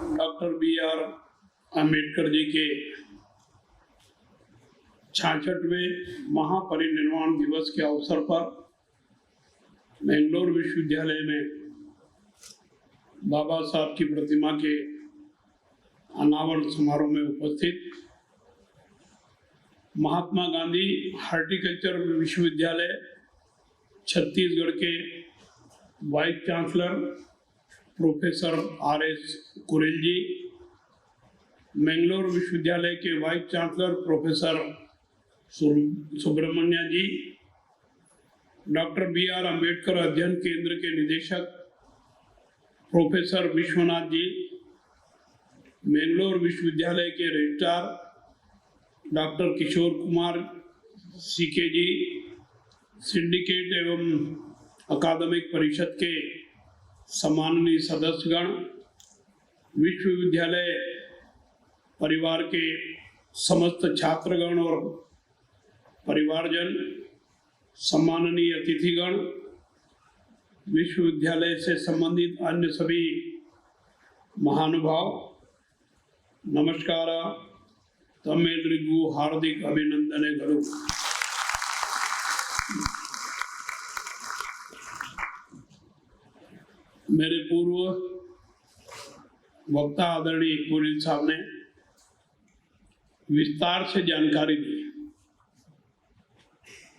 Doctor B.R. Ambedkar ji के 66वें महापरिनिर्वाण दिवस के अवसर पर बेंगलोर विश्वविद्यालय में बाबा साहब की प्रतिमा के अनावरण समारोह में उपस्थित महात्मा गांधी हॉर्टिकल्चर विश्वविद्यालय छत्तीसगढ़ के vice chancellor professor R.S. Kurel ji, Bangalore विश्वविद्यालय के vice chancellor professor Subramanya ji, doctor B.R. Ambedkar अध्ययन केंद्र के निदेशक प्रोफेसर विश्वनाथ जी, बेंगलोर विश्वविद्यालय के registrar doctor Kishore Kumar CK जी, सिंडिकेट एवं अकादमिक परिषद के सम्माननीय सदस्यगण, विश्वविद्यालय परिवार के समस्त छात्रगण और परिवारजन, सम्माननीय अतिथिगण, विश्वविद्यालय से संबंधित अन्य सभी महानुभाव, नमस्कार। तमेलरिगू हार्दिक अभिनंदनेಗಳು। मेरे पूर्व वक्ता आदरणीय कुरेल साहब ने विस्तार से जानकारी दी।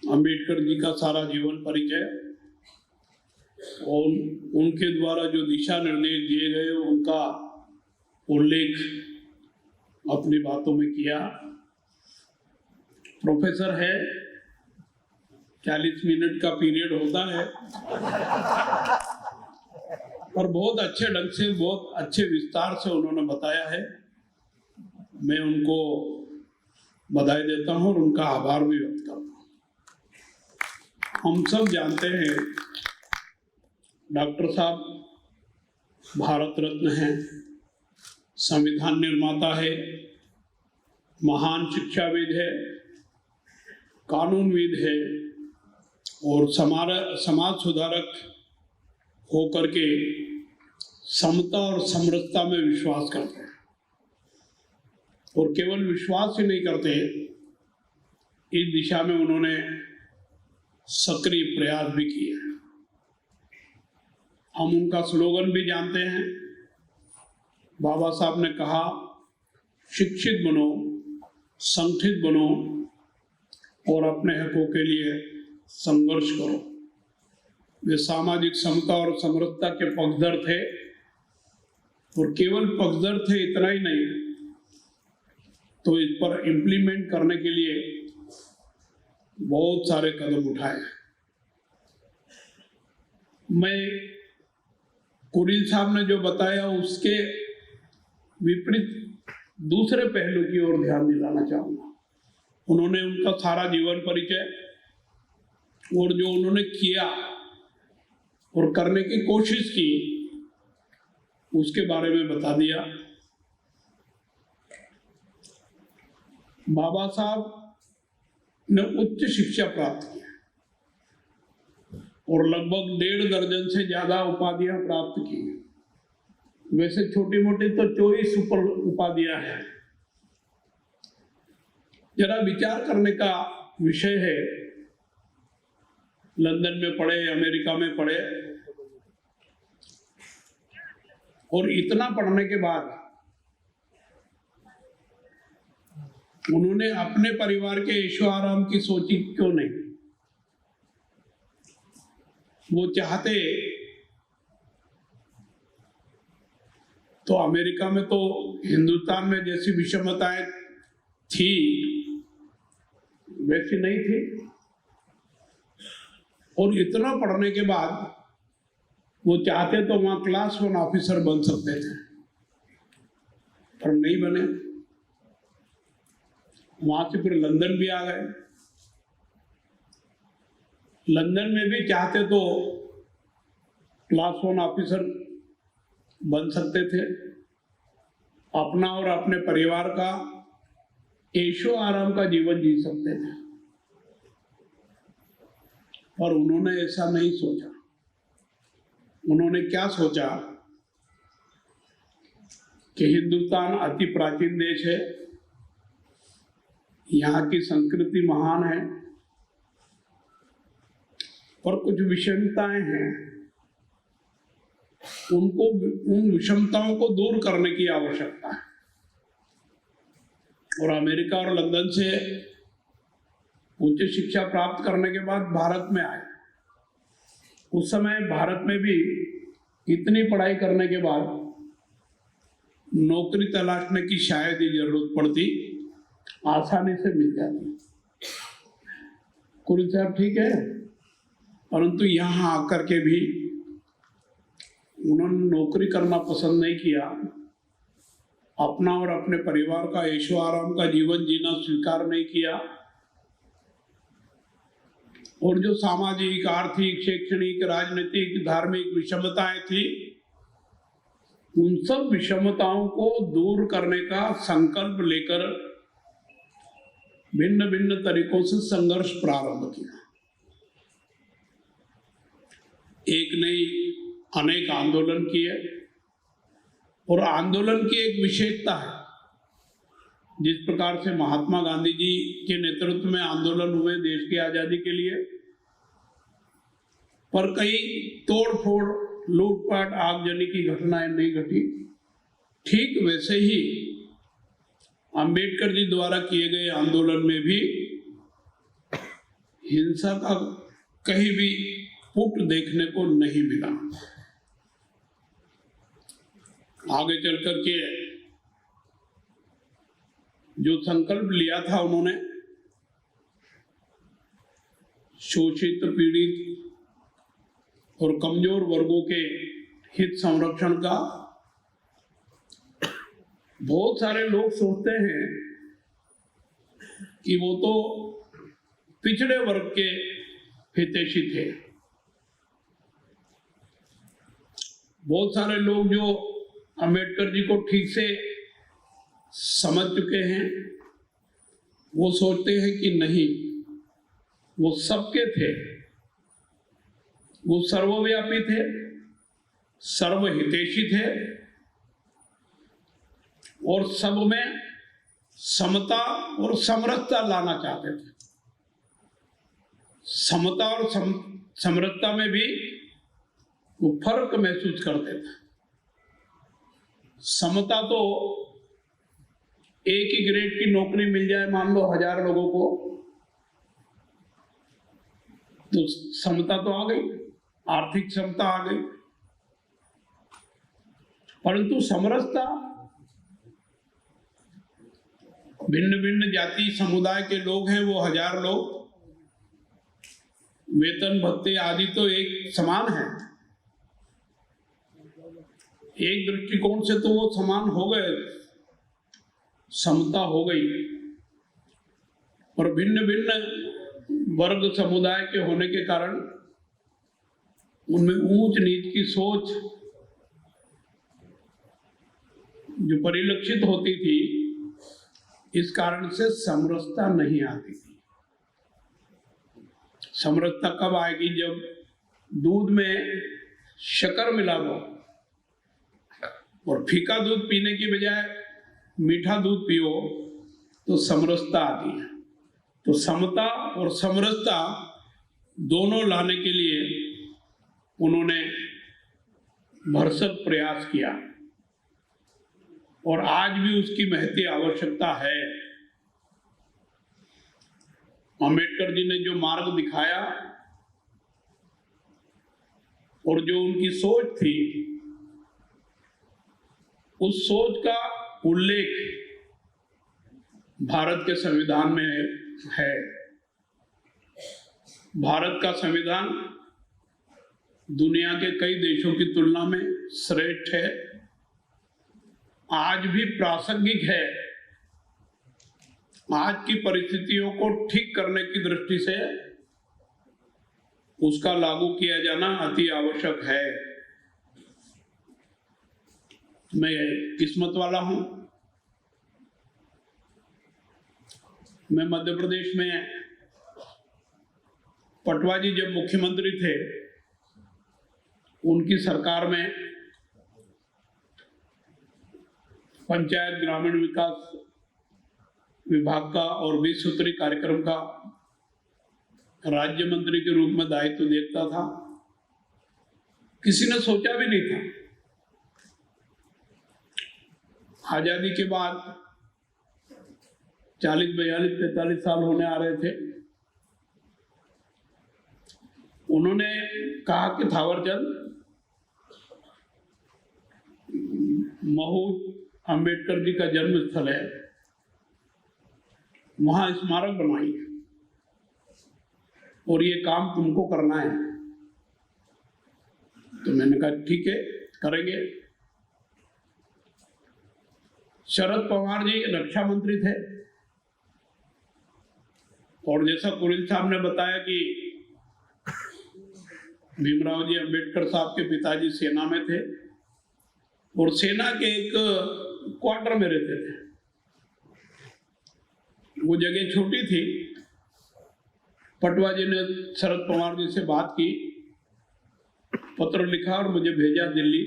अंबेडकर जी का सारा जीवन परिचय और उनके द्वारा जो दिशा निर्देश दिए गए उनका उल्लेख अपनी बातों में किया। प्रोफेसर है, 40 मिनट का पीरियड होता है और बहुत अच्छे ढंग से, बहुत अच्छे विस्तार से उन्होंने बताया है। मैं उनको बधाई देता हूं और उनका आभार भी व्यक्त करता हूं। हम सब जानते हैं डॉक्टर साहब भारत रत्न हैं, संविधान निर्माता है, महान शिक्षाविद है, कानूनविद है और समाज सुधारक होकर के समता और समरसता में विश्वास करते हैं और केवल विश्वास ही नहीं करते, इस दिशा में उन्होंने सक्रिय प्रयास भी किए हैं। हम उनका स्लोगन भी जानते हैं। बाबा साहब ने कहा, शिक्षित बनो, संगठित बनो और अपने हकों के लिए संघर्ष करो। वे सामाजिक समता और समरसता के पक्षधर थे और केवल पक्षधर थे इतना ही नहीं, तो इस पर इम्प्लीमेंट करने के लिए बहुत सारे कदम उठाए। मैं कुरेल साहब ने जो बताया उसके विपरीत दूसरे पहलू की ओर ध्यान दिलाना चाहूंगा। उन्होंने उनका सारा जीवन परिचय और जो उन्होंने किया और करने की कोशिश की उसके बारे में बता दिया। बाबा साहब ने उच्च शिक्षा प्राप्त की और लगभग 1.5 दर्जन से ज्यादा उपाधियां प्राप्त की। वैसे छोटी मोटी तो 24 उपाधियां हैं। जरा विचार करने का विषय है। लंदन में पढ़े, अमेरिका में पढ़े और इतना पढ़ने के बाद उन्होंने अपने परिवार के ऐशो आराम की सोची क्यों नहीं? वो चाहते तो अमेरिका में तो हिंदुस्तान में जैसी विषमताएं थी वैसी नहीं थी और इतना पढ़ने के बाद वो चाहते तो वहां क्लास 1 ऑफिसर बन सकते थे, पर नहीं बने। वहां से फिर लंदन भी आ गए। लंदन में भी चाहते तो क्लास 1 ऑफिसर बन सकते थे, अपना और अपने परिवार का ऐशो आराम का जीवन जी सकते थे, पर उन्होंने ऐसा नहीं सोचा। उन्होंने क्या सोचा कि हिंदुस्तान अति प्राचीन देश है, यहाँ की संस्कृति महान है, पर कुछ विषमताएं हैं, उन विषमताओं को दूर करने की आवश्यकता है। और अमेरिका और लंदन से उच्च शिक्षा प्राप्त करने के बाद भारत में आए। उस समय भारत में भी इतनी पढ़ाई करने के बाद नौकरी तलाशने की शायद ही जरूरत पड़ती, आसानी से मिल जाती। कुल साहब ठीक है, परंतु यहाँ आकर के भी उन्होंने नौकरी करना पसंद नहीं किया, अपना और अपने परिवार का ऐशो आराम का जीवन जीना स्वीकार नहीं किया, और जो सामाजिक, आर्थिक, शैक्षणिक, राजनीतिक, धार्मिक विषमताएं थी, उन सब विषमताओं को दूर करने का संकल्प लेकर भिन्न भिन्न तरीकों से संघर्ष प्रारंभ किया। एक नहीं अनेक आंदोलन किए, और आंदोलन की एक विशेषता है, जिस प्रकार से महात्मा गांधी जी के नेतृत्व में आंदोलन हुए देश की आजादी के लिए, पर कई तोड़फोड़, लूटपाट, आगजनी की घटनाएं नहीं घटी। ठीक वैसे ही अंबेडकर जी द्वारा किए गए आंदोलन में भी हिंसा का कहीं भी पुट देखने को नहीं मिला। आगे चल करके जो संकल्प लिया था उन्होंने, शोषित, पीड़ित और कमजोर वर्गों के हित संरक्षण का, बहुत सारे लोग सोचते हैं कि वो तो पिछड़े वर्ग के हितैषी थे। बहुत सारे लोग जो अंबेडकर जी को ठीक से समझ चुके हैं, वो सोचते हैं कि नहीं, वो सबके थे, वो सर्वव्यापी थे, सर्वहितैषी थे, और सब में समता और समरसता लाना चाहते थे। समता और समरसता में भी वो फर्क महसूस करते थे। समता तो एक ही ग्रेड की नौकरी मिल जाए, मान लो 1000 लोगों को, तो समता तो आ गई, आर्थिक क्षमता आ गई। परंतु समरसता, भिन्न भिन्न जाति समुदाय के लोग हैं, वो 1000 लोग, वेतन भत्ते आदि तो एक समान है, एक दृष्टिकोण से तो वो समान हो गए, समता हो गई। और भिन्न भिन्न वर्ग समुदाय के होने के कारण उनमें ऊंच नीच की सोच जो परिलक्षित होती थी, इस कारण से समरसता नहीं आती थी। समरसता कब आएगी? जब दूध में शक्कर मिला दो और फीका दूध पीने की बजाय मीठा दूध पियो, तो समरसता आती है। तो समता और समरसता दोनों लाने के लिए उन्होंने भरसक प्रयास किया, और आज भी उसकी महती आवश्यकता है। अंबेडकर जी ने जो मार्ग दिखाया और जो उनकी सोच थी, उस सोच का उल्लेख भारत के संविधान में है। भारत का संविधान दुनिया के कई देशों की तुलना में श्रेष्ठ है, आज भी प्रासंगिक है। आज की परिस्थितियों को ठीक करने की दृष्टि से उसका लागू किया जाना अति आवश्यक है। मैं किस्मत वाला हूं, मैं मध्य प्रदेश में पटवा जी जब मुख्यमंत्री थे, उनकी सरकार में पंचायत ग्रामीण विकास विभाग का और 20 सूत्री कार्यक्रम का राज्य मंत्री के रूप में दायित्व देखता था। किसी ने सोचा भी नहीं था। आजादी के बाद 40, 42, 43 साल होने आ रहे थे। उन्होंने कहा कि थावरचंद, महू अंबेडकर जी का जन्म स्थल है, वहां स्मारक बनवाइए और ये काम तुमको करना है। तो मैंने कहा ठीक है, करेंगे। शरद पवार जी रक्षा मंत्री थे और जैसा कुरिल साहब ने बताया कि भीमराव जी अंबेडकर साहब के पिताजी सेना में थे और सेना के एक क्वार्टर में रहते थे। वो जगह छोटी थी। पटवा जी ने शरद पवार जी से बात की, पत्र लिखा और मुझे भेजा दिल्ली,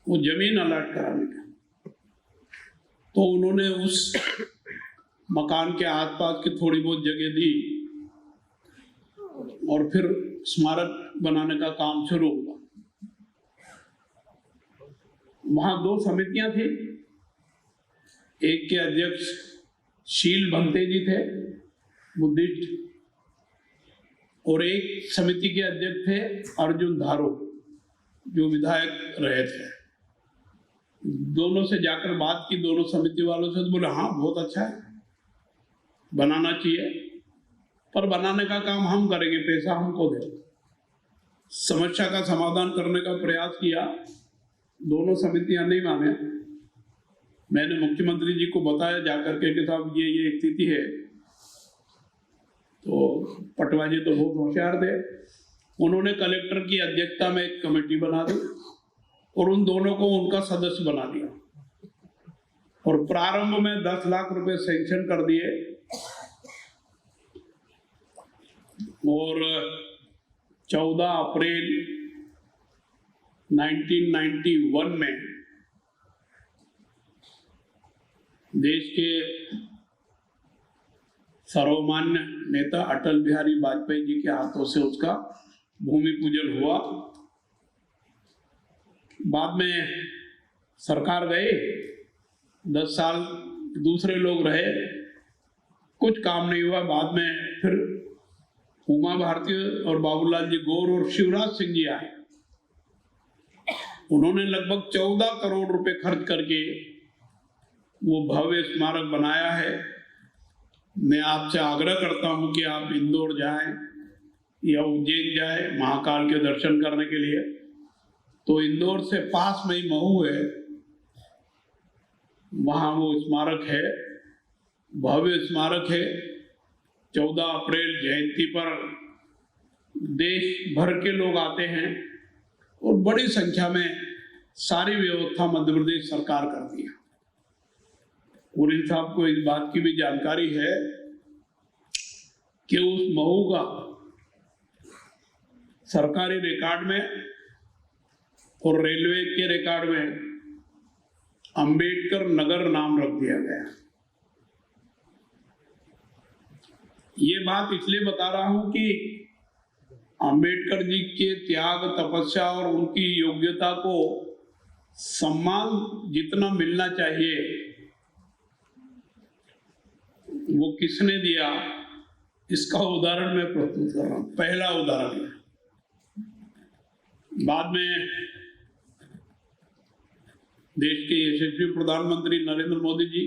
वो जमीन अलॉट कराने का। तो उन्होंने उस मकान के आसपास की थोड़ी बहुत जगह दी और फिर स्मारक बनाने का काम शुरू हुआ। वहां 2 समितियां थी। एक के अध्यक्ष शील भंते जी थे, बुद्धिस्ट, और एक समिति के अध्यक्ष थे अर्जुन धारो, जो विधायक रहे थे। दोनों से जाकर बात की, दोनों समिति वालों से, तो बोले हाँ बहुत अच्छा है, बनाना चाहिए, पर बनाने का काम हम करेंगे, पैसा हमको दे। समस्या का समाधान करने का प्रयास किया, दोनों समितियां नहीं माने। मैंने मुख्यमंत्री जी को बताया जाकर के कि साहब ये स्थिति है। तो पटवा जी तो बहुत होशियार थे, उन्होंने कलेक्टर की अध्यक्षता में एक कमेटी बना दी और उन दोनों को उनका सदस्य बना दिया और प्रारंभ में 10 लाख रुपए सैंक्शन कर दिए और 14 अप्रैल 1991 में देश के सर्वमान्य नेता अटल बिहारी वाजपेयी जी के हाथों से उसका भूमि पूजन हुआ। बाद में सरकार गए, 10 साल दूसरे लोग रहे, कुछ काम नहीं हुआ। बाद में फिर उमा भारती और बाबूलाल जी गौर और शिवराज सिंह जी आए। उन्होंने लगभग 14 करोड़ रुपए खर्च करके वो भव्य स्मारक बनाया है। मैं आपसे आग्रह करता हूं कि आप इंदौर जाएं या उज्जैन जाएं महाकाल के दर्शन करने के लिए। तो इंदौर से पास में ही महू है, वहां वो स्मारक है, भव्य स्मारक है। 14 अप्रैल जयंती पर देश भर के लोग आते हैं और बड़ी संख्या में सारी व्यवस्था मध्य प्रदेश सरकार करती है। कुरिल साहब को इस बात की भी जानकारी है कि उस महू का सरकारी रिकॉर्ड में और रेलवे के रिकॉर्ड में अंबेडकर नगर नाम रख दिया गया। ये बात इसलिए बता रहा हूं कि अंबेडकर जी के त्याग, तपस्या और उनकी योग्यता को सम्मान जितना मिलना चाहिए वो किसने दिया, इसका उदाहरण मैं प्रस्तुत कर रहा हूं। पहला उदाहरण, बाद में देश के यशस्वी प्रधानमंत्री नरेंद्र मोदी जी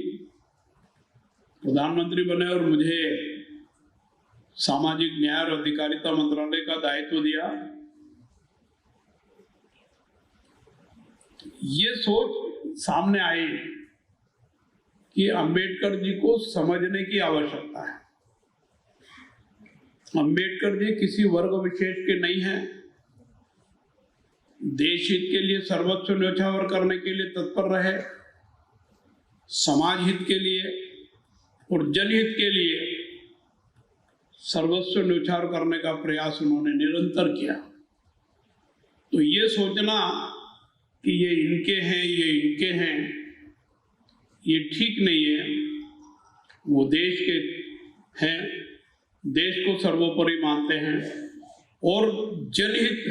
प्रधानमंत्री बने और मुझे सामाजिक न्याय और अधिकारिता मंत्रालय का दायित्व दिया। ये सोच सामने आई कि अंबेडकर जी को समझने की आवश्यकता है। अंबेडकर जी किसी वर्ग विशेष के नहीं हैं। देश हित के लिए सर्वस्व न्यौछावर करने के लिए तत्पर रहे, समाज हित के लिए और जनहित के लिए सर्वस्व न्यौछावर करने का प्रयास उन्होंने निरंतर किया। तो ये सोचना कि ये इनके हैं, ये इनके हैं, ये ठीक नहीं है। वो देश के हैं, देश को सर्वोपरि मानते हैं और जनहित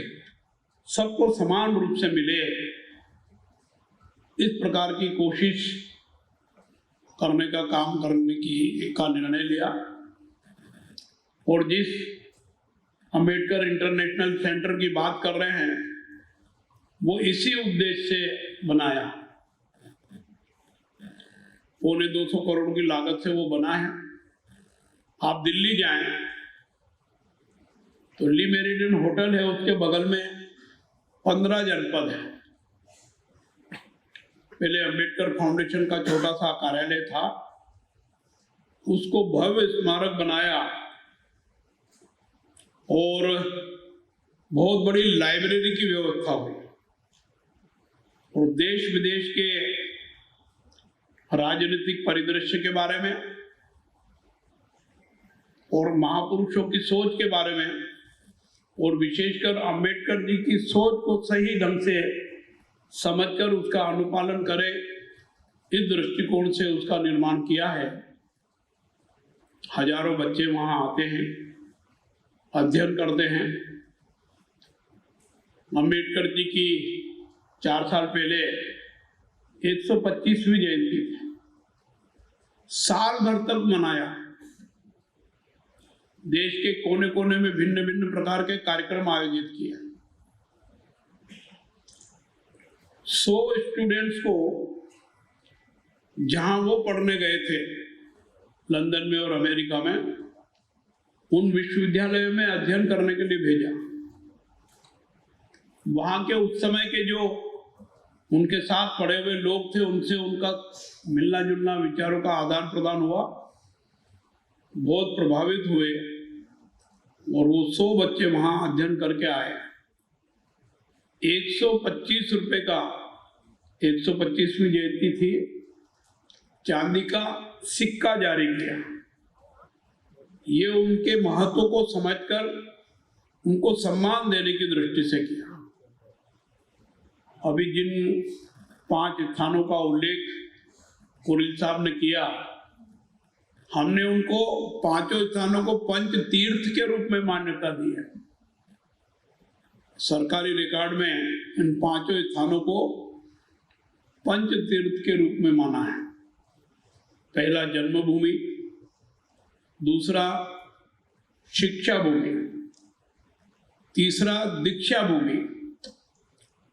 सबको समान रूप से मिले, इस प्रकार की कोशिश करने का काम करने का निर्णय लिया। और जिस अंबेडकर इंटरनेशनल सेंटर की बात कर रहे हैं, वो इसी उद्देश्य से बनाया। 225 करोड़ की लागत से वो बना है। आप दिल्ली जाएं तो ली मेरिडियन होटल है, उसके बगल में 15 जनपद है। पहले अंबेडकर फाउंडेशन का छोटा सा कार्यालय था, उसको भव्य स्मारक बनाया और बहुत बड़ी लाइब्रेरी की व्यवस्था हुई और देश विदेश के राजनीतिक परिदृश्य के बारे में और महापुरुषों की सोच के बारे में और विशेषकर अंबेडकर जी की सोच को सही ढंग से समझकर उसका अनुपालन करे, इस दृष्टिकोण से उसका निर्माण किया है। हजारों बच्चे वहां आते हैं, अध्ययन करते हैं। अंबेडकर जी की 4 साल पहले 125वीं जयंती थी, साल भर तक मनाया। देश के कोने कोने में भिन्न भिन्न प्रकार के कार्यक्रम आयोजित किए। 100 स्टूडेंट्स को जहां वो पढ़ने गए थे, लंदन में और अमेरिका में, उन विश्वविद्यालयों में अध्ययन करने के लिए भेजा। वहां के उस समय के जो उनके साथ पढ़े हुए लोग थे, उनसे उनका मिलना जुलना, विचारों का आदान प्रदान हुआ, बहुत प्रभावित हुए और वो 100 बच्चे वहां अध्ययन करके आए। 125 रुपए का, 125वीं जयंती थी, चांदी का सिक्का जारी किया। ये उनके महत्व को समझकर उनको सम्मान देने की दृष्टि से किया। अभी जिन 5 स्थानों का उल्लेख कुरिल साहब ने किया, हमने उनको 5 स्थानों को पंच तीर्थ के रूप में मान्यता दी है। सरकारी रिकॉर्ड में इन 5 स्थानों को पंच तीर्थ के रूप में माना है। पहला जन्मभूमि, दूसरा शिक्षा भूमि, तीसरा दीक्षा भूमि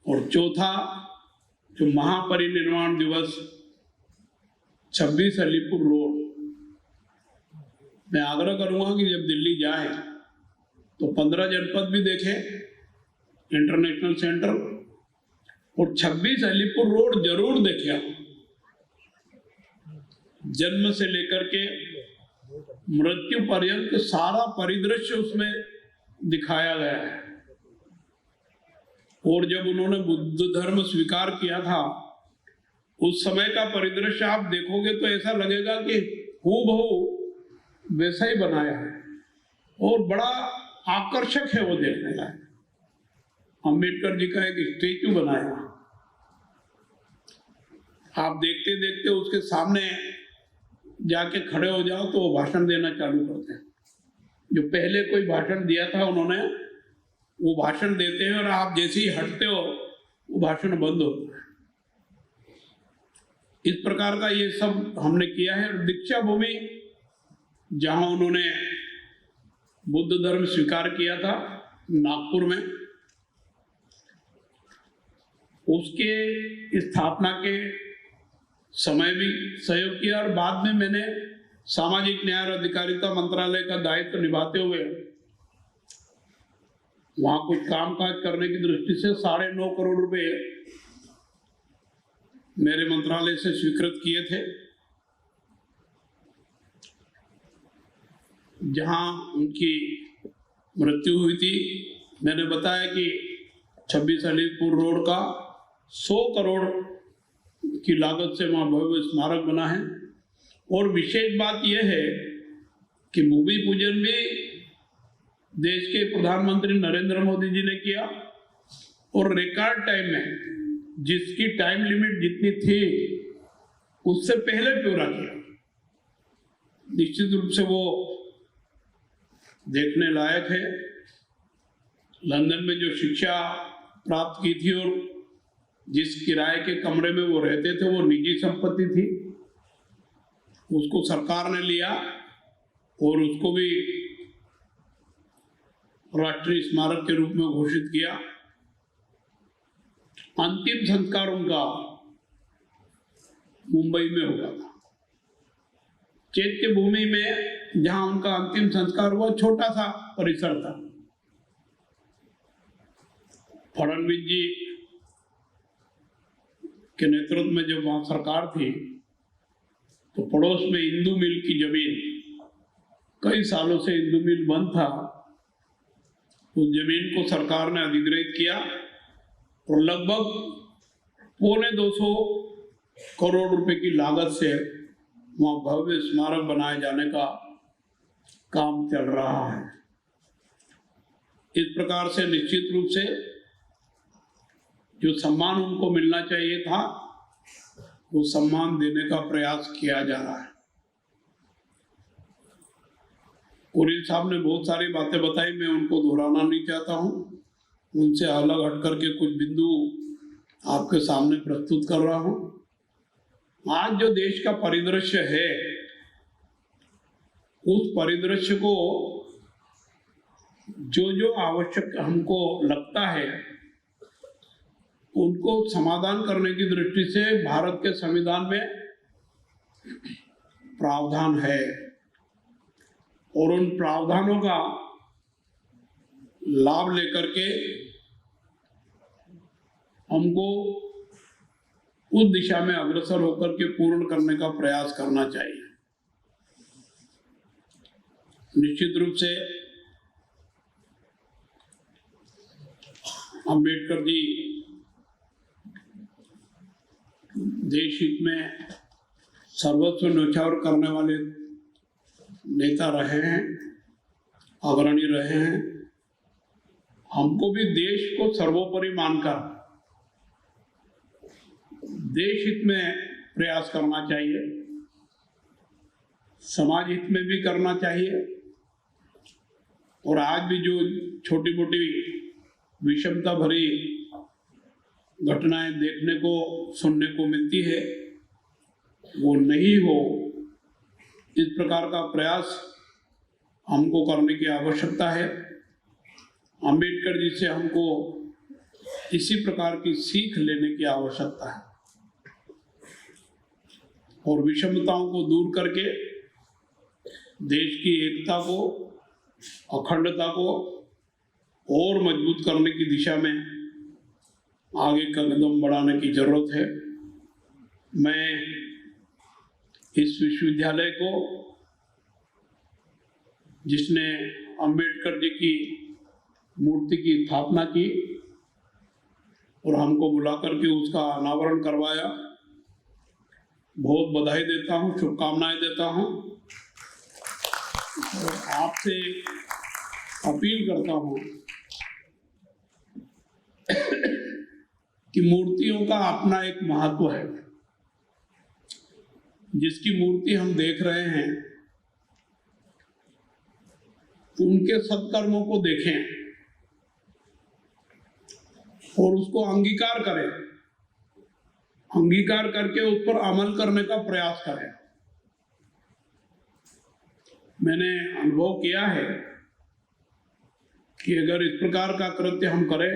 और चौथा जो महापरिनिर्वाण दिवस 26 अलीपुर रोड। मैं आग्रह करूंगा कि जब दिल्ली जाए तो 15 जनपद भी देखें, इंटरनेशनल सेंटर, और 26 अलीपुर रोड जरूर देखें। जन्म से लेकर के मृत्यु पर्यंत सारा परिदृश्य उसमें दिखाया गया है। और जब उन्होंने बुद्ध धर्म स्वीकार किया था, उस समय का परिदृश्य आप देखोगे तो ऐसा लगेगा कि हूबहू वैसा ही बनाया है और बड़ा आकर्षक है वो देखने लायक। अंबेडकर जी का एक स्टेचू बनाया, आप देखते देखते उसके सामने जाके खड़े हो जाओ तो वो भाषण देना चालू करते हैं। जो पहले कोई भाषण दिया था उन्होंने, वो भाषण देते हैं और आप जैसे ही हटते हो वो भाषण बंद होता है। इस प्रकार का ये सब हमने किया है। दीक्षा भूमि, जहां उन्होंने बुद्ध धर्म स्वीकार किया था, नागपुर में, उसके स्थापना के समय भी सहयोग किया और बाद में मैंने सामाजिक न्याय और अधिकारिता मंत्रालय का दायित्व निभाते हुए वहां कुछ कामकाज करने की दृष्टि से 9.5 करोड़ रुपए मेरे मंत्रालय से स्वीकृत किए थे। जहां उनकी मृत्यु हुई थी, मैंने बताया कि 26 अलीपुर रोड का 100 करोड़ की लागत से वहां भव्य स्मारक बना है। और विशेष बात यह है कि भूमि पूजन भी देश के प्रधानमंत्री नरेंद्र मोदी जी ने किया और रिकॉर्ड टाइम में जिसकी टाइम लिमिट जितनी थी उससे पहले पूरा किया। निश्चित रूप से वो देखने लायक है। लंदन में जो शिक्षा प्राप्त की थी और जिस किराए के कमरे में वो रहते थे वो निजी संपत्ति थी, उसको सरकार ने लिया और उसको भी राष्ट्रीय स्मारक के रूप में घोषित किया। अंतिम संस्कार उनका मुंबई में हुआ था। चैत्य भूमि में जहां उनका अंतिम संस्कार हुआ, छोटा सा परिसर था। फडणवीस जी के नेतृत्व में जब वहां सरकार थी तो पड़ोस में इंदू मिल की जमीन, कई सालों से इंदू मिल बंद था, उस जमीन को सरकार ने अधिग्रहित किया और लगभग 250 करोड़ रुपए की लागत से वहां भव्य स्मारक बनाए जाने का काम चल रहा है। इस प्रकार से निश्चित रूप से जो सम्मान उनको मिलना चाहिए था वो सम्मान देने का प्रयास किया जा रहा है। कुरियन साहब ने बहुत सारी बातें बताई, मैं उनको दोहराना नहीं चाहता हूं। उनसे अलग हट करके कुछ बिंदु आपके सामने प्रस्तुत कर रहा हूं। आज जो देश का परिदृश्य है, उस परिदृश्य को जो आवश्यक हमको लगता है उनको समाधान करने की दृष्टि से भारत के संविधान में प्रावधान है और उन प्रावधानों का लाभ लेकर के हमको उस दिशा में अग्रसर होकर के पूर्ण करने का प्रयास करना चाहिए। निश्चित रूप से अंबेडकर जी देश हित में सर्वस्व न्यौछावर करने वाले नेता रहे हैं, अग्रणी रहे हैं। हमको भी देश को सर्वोपरि मानकर देश हित में प्रयास करना चाहिए, समाज हित में भी करना चाहिए। और आज भी जो छोटी मोटी विषमता भरी घटनाएं देखने को सुनने को मिलती है वो नहीं हो, इस प्रकार का प्रयास हमको करने की आवश्यकता है। अंबेडकर जी से हमको इसी प्रकार की सीख लेने की आवश्यकता है और विषमताओं को दूर करके देश की एकता को, अखंडता को और मजबूत करने की दिशा में आगे का कदम बढ़ाने की जरूरत है। मैं इस विश्वविद्यालय को, जिसने अंबेडकर जी की मूर्ति की स्थापना की और हमको बुला करके उसका अनावरण करवाया, बहुत बधाई देता हूँ, शुभकामनाएं देता हूँ और आपसे अपील करता हूँ कि मूर्तियों का अपना एक महत्व है। जिसकी मूर्ति हम देख रहे हैं उनके सत्कर्मों को देखें और उसको अंगीकार करें, अंगीकार करके उस पर अमल करने का प्रयास करें। मैंने अनुभव किया है कि अगर इस प्रकार का कृत्य हम करें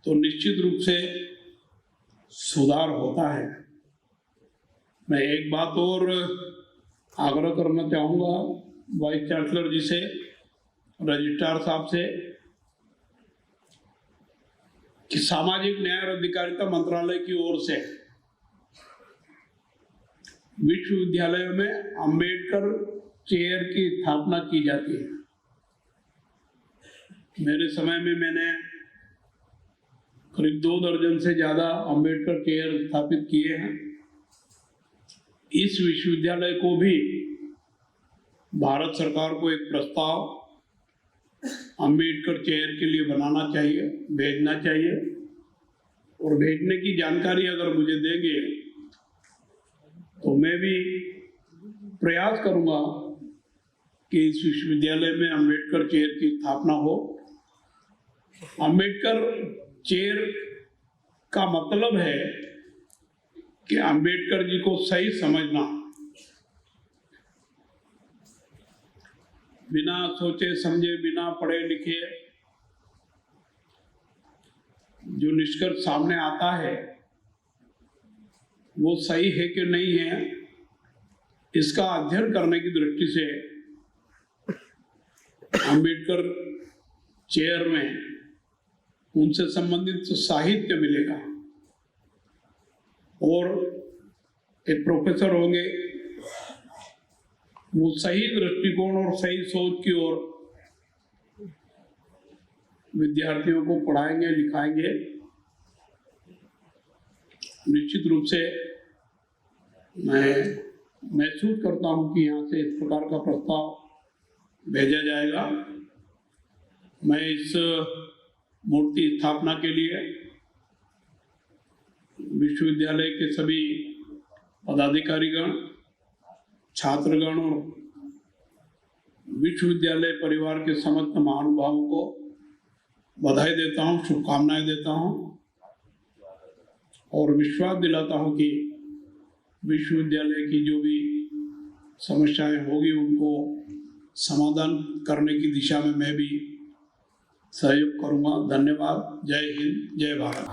तो निश्चित रूप से सुधार होता है। मैं एक बात और आग्रह करना चाहूँगा वाइस चांसलर जी से, रजिस्ट्रार साहब से, कि सामाजिक न्याय और अधिकारिता मंत्रालय की ओर से विश्वविद्यालयों में अंबेडकर चेयर की स्थापना की जाती है। मेरे समय में मैंने करीब 2 दर्जन से ज्यादा अंबेडकर चेयर स्थापित किए हैं। इस विश्वविद्यालय को भी भारत सरकार को एक प्रस्ताव अंबेडकर चेयर के लिए बनाना चाहिए, भेजना चाहिए और भेजने की जानकारी अगर मुझे देंगे तो मैं भी प्रयास करूंगा कि इस विश्वविद्यालय में अंबेडकर चेयर की स्थापना हो। अंबेडकर चेयर का मतलब है कि अंबेडकर जी को सही समझना, बिना सोचे समझे, बिना पढ़े लिखे जो निष्कर्ष सामने आता है वो सही है कि नहीं है, इसका अध्ययन करने की दृष्टि से अंबेडकर चेयर में उनसे संबंधित साहित्य मिलेगा और एक प्रोफेसर होंगे, वो सही दृष्टिकोण और सही सोच की ओर विद्यार्थियों को पढ़ाएंगे, लिखाएंगे। निश्चित रूप से मैं महसूस करता हूं कि यहाँ से इस प्रकार का प्रस्ताव भेजा जाएगा। मैं इस मूर्ति स्थापना के लिए विश्वविद्यालय के सभी पदाधिकारीगण, छात्रगण और विश्वविद्यालय परिवार के समस्त महानुभावों को बधाई देता हूं, शुभकामनाएं देता हूं और विश्वास दिलाता हूं कि विश्वविद्यालय की जो भी समस्याएं होगी उनको समाधान करने की दिशा में मैं भी सहयोग करूंगा। धन्यवाद। जय हिंद, जय Bharat.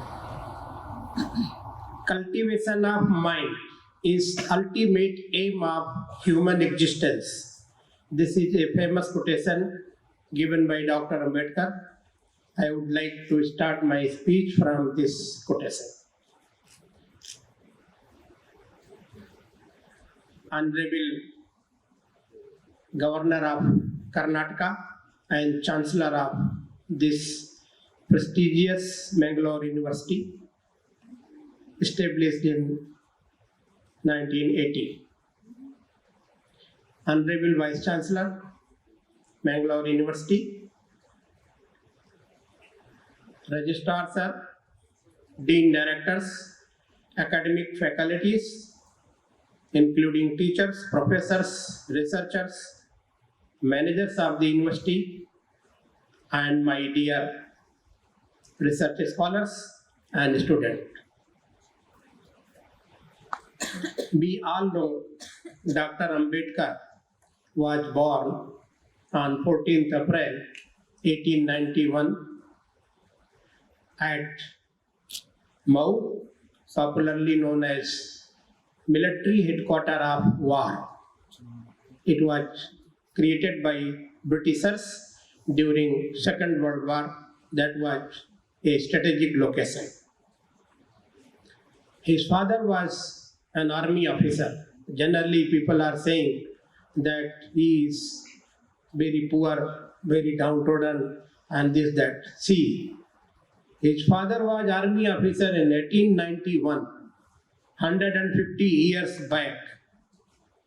Cultivation of mind is ultimate aim of human existence. This is a famous quotation given by Dr. Ambedkar. I would like to start my speech from this quotation. Honorable Governor of Karnataka and Chancellor of this prestigious Mangalore University, established in 1980. Honorable Vice Chancellor, Mangalore University, Registrar Sir, Dean Directors, academic faculties, including teachers, professors, researchers, managers of the university, and my dear research scholars and students. We all know Dr. Ambedkar was born on 14th April 1891 at Mau, popularly known as military headquarters of war. It was created by Britishers during Second World War. That was a strategic location. His father was an army officer. Generally, people are saying that he is very poor, very downtrodden, and this, that. See, his father was army officer in 1891, 150 years back.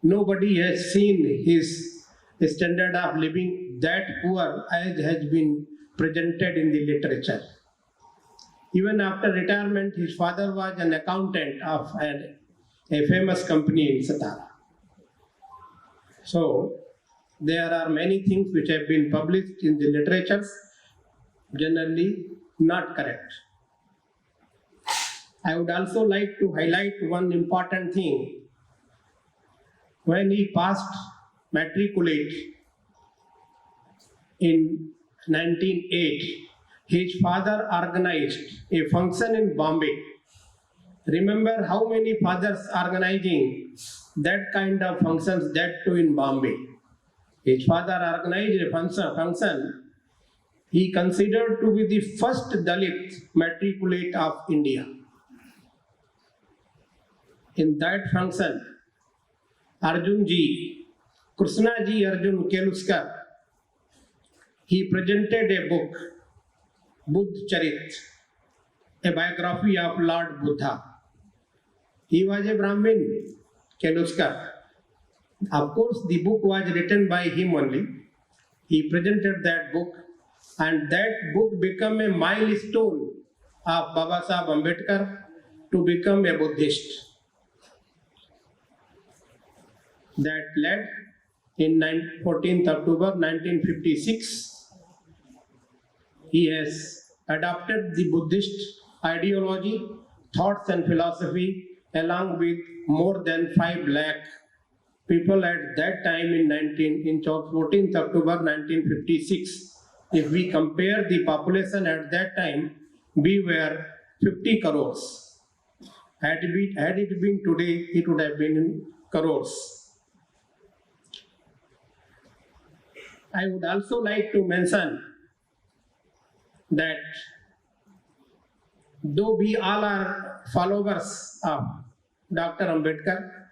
Nobody has seen his standard of living that poor as has been presented in the literature. Even after retirement, his father was an accountant of a famous company in Satara. So, there are many things which have been published in the literatures, generally not correct. I would also like to highlight one important thing. When he passed matriculate in 1908, his father organized a function in Bombay. Remember how many fathers organizing that kind of functions, that too in Bombay. His father organized a function he considered to be the first Dalit matriculate of India. In that function, Arjun Ji, Krishna Ji Arjun Keluskar, he presented a book, Buddha Charit, a biography of Lord Buddha. He was a Brahmin, Keluskar. Of course, the book was written by him only. He presented that book, and that book became a milestone of Baba Sahib Ambedkar to become a Buddhist. That led in 14th October 1956, he has adopted the Buddhist ideology, thoughts and philosophy along with more than 5 lakh people at that time in 14th October 1956. If we compare the population at that time, we were 50 crores. Had it been today, it would have been in crores. I would also like to mention that though we all are followers of Dr. Ambedkar,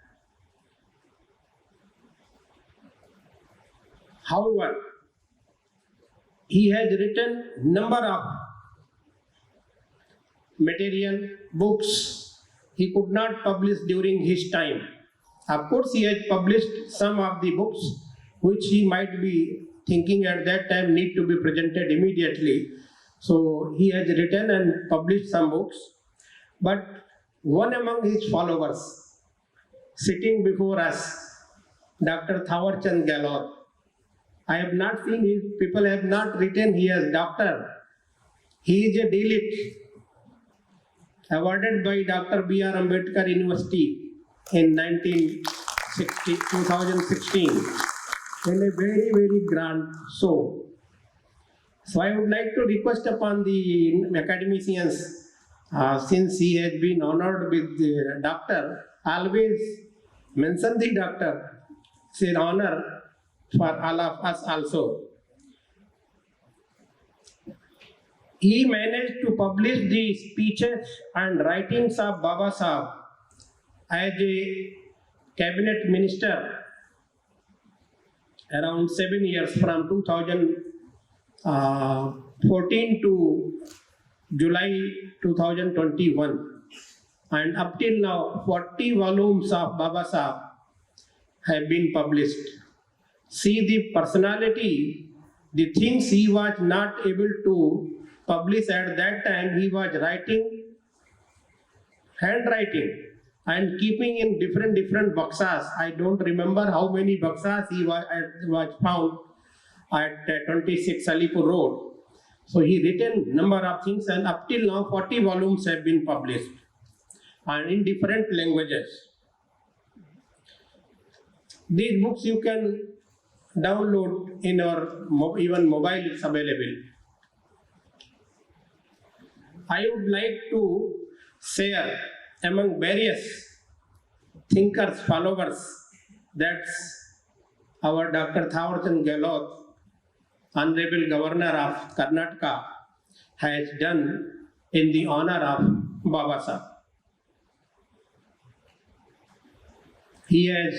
however, he has written number of material books he could not publish during his time. Of course, he has published some of the books which he might be thinking at that time need to be presented immediately. So he has written and published some books. But one among his followers, sitting before us, Dr. Thawarchand Gehlot, I have not seen his, people have not written he as doctor. He is a Dalit, awarded by Dr. B.R. Ambedkar University in 2016 in a very, very grand show. So I would like to request upon the academicians, since he has been honored with the doctor, always mention the doctor. It's an honor for all of us also. He managed to publish the speeches and writings of Baba Sahib as a cabinet minister around 7 years, from 2014 to July 2021, and up till now 40 volumes of Baba Sahib have been published. See the personality, the things he was not able to publish at that time, he was writing, handwriting, and keeping in different boxes. I don't remember how many boxes he was found at 26 Alipur Road. So he written number of things, and up till now 40 volumes have been published and in different languages. These books you can download in your even mobile, it's available. I would like to share among various thinkers, followers, that's our Dr. Thawarchand Gehlot, Honorable Governor of Karnataka, has done in the honor of Baba Sahib. He has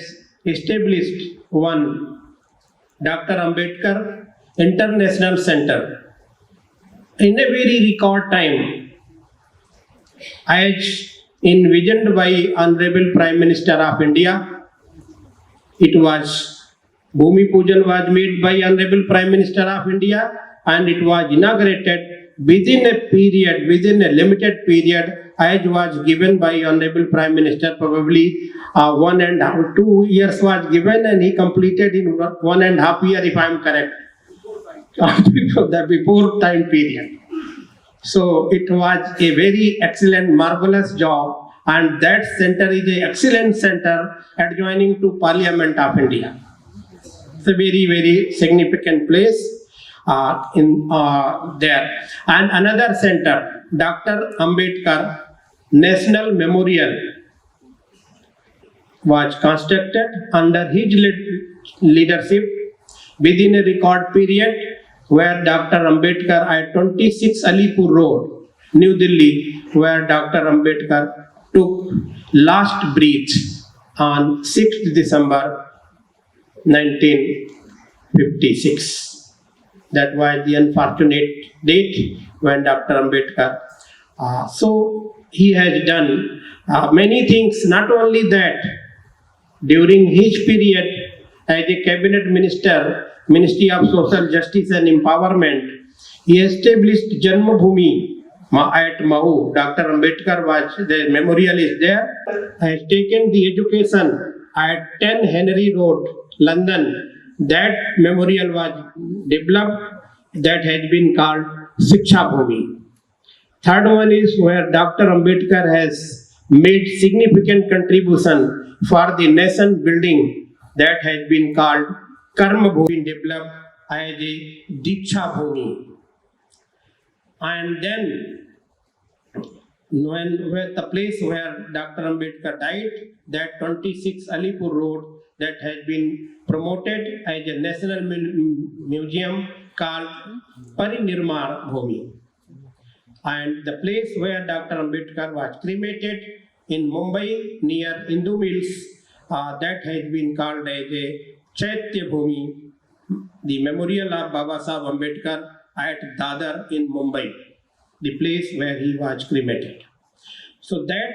established one Dr. Ambedkar International Center in a very record time, as envisioned by Honorable Prime Minister of India. It was Bhumi Pujan was made by Honorable Prime Minister of India, and it was inaugurated within a period, within a limited period, as was given by Honorable Prime Minister. Probably 2 years was given, and he completed in 1.5 years, if I am correct, before time period. So it was a very excellent, marvelous job, and that center is an excellent center adjoining to Parliament of India. It's a very, very significant place there. And another center, Dr. Ambedkar National Memorial, was constructed under his leadership within a record period, where Dr. Ambedkar at 26 Alipur Road, New Delhi, where Dr. Ambedkar took last breath on 6th December 1956. That was the unfortunate date when Dr. Ambedkar. So he has done many things. Not only that, during his period as a cabinet minister, Ministry of Social Justice and Empowerment, he established Janmabhoomi At Mahu, Dr. Ambedkar was, the memorial is there, has taken the education at 10 Henry Road, London. That memorial was developed, that has been called Shiksha Bhumi. Third one is where Dr. Ambedkar has made significant contribution for the nation building, that has been called Karma Bhumi, developed as a Diksha Bhumi. And then where the place where Dr. Ambedkar died, that 26 Alipur Road, that has been promoted as a national museum called Parinirmar Bhumi. And the place where Dr. Ambedkar was cremated in Mumbai near Hindu Mills, that has been called as a Chaitya Bhumi, the memorial of Baba Sahib Ambedkar at Dadar in Mumbai, the place where he was cremated. So that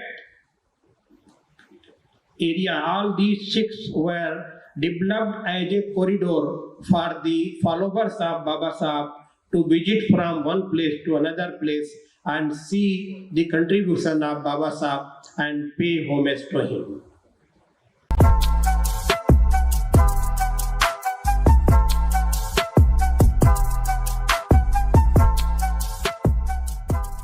area, all these 6 were developed as a corridor for the followers of Baba Sahib to visit from one place to another place and see the contribution of Baba Sahib and pay homage to him.